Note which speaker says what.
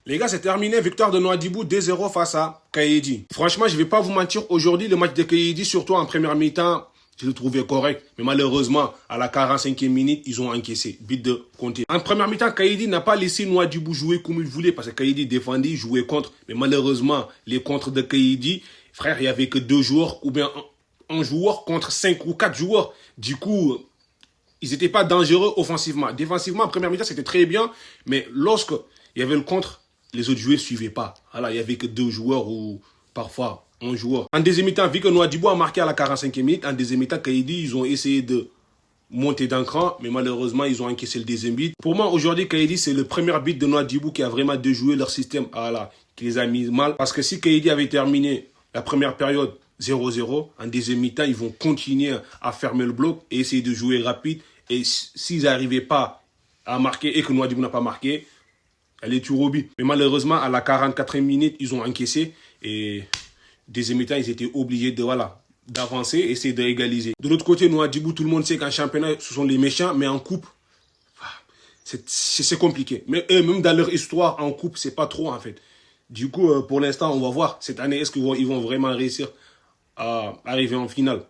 Speaker 1: Les gars, c'est terminé. Victoire de Nouadhibou 2-0 face à Kaedi. Franchement, je vais pas vous mentir. Aujourd'hui, le match de Kaedi, surtout en première mi-temps, je le trouvais correct. Mais malheureusement, à la 45e minute, ils ont encaissé. But de Conté. En première mi-temps, Kaedi n'a pas laissé Nouadhibou jouer comme il voulait. Parce que Kaedi défendait, jouait contre. Mais malheureusement, les contres de Kaedi, frère, il y avait que 2 joueurs ou bien un joueur contre 5 ou 4 joueurs. Du coup, ils n'étaient pas dangereux offensivement. Défensivement, en première mi-temps, c'était très bien. Mais lorsque il y avait le contre, les autres joueurs ne suivaient pas. Voilà, il n'y avait que 2 joueurs ou parfois un joueur. En deuxième mi-temps, vu que Nouadhibou a marqué à la 45e minute, en deuxième mi-temps, Kaedi, ils ont essayé de monter d'un cran, mais malheureusement, ils ont encaissé le deuxième but. Pour moi, aujourd'hui, Kaedi, c'est le premier but de Nouadhibou qui a vraiment déjoué leur système. Voilà, qui les a mis mal. Parce que si Kaedi avait terminé la première période 0-0, en deuxième mi-temps, ils vont continuer à fermer le bloc et essayer de jouer rapide. Et s'ils n'arrivaient pas à marquer et que Nouadhibou n'a pas marqué, elle est Turobi. Mais malheureusement, à la 44e minute, ils ont encaissé. Et deuxième mi-temps, ils étaient obligés de, voilà, d'avancer, essayer d'égaliser. De l'autre côté, Nouadhibou, tout le monde sait qu'en championnat, ce sont les méchants, mais en coupe, c'est compliqué. Mais eux, même dans leur histoire, en coupe, c'est pas trop, en fait. Du coup, pour l'instant, on va voir. Cette année, est-ce qu'ils vont vraiment réussir à arriver en finale?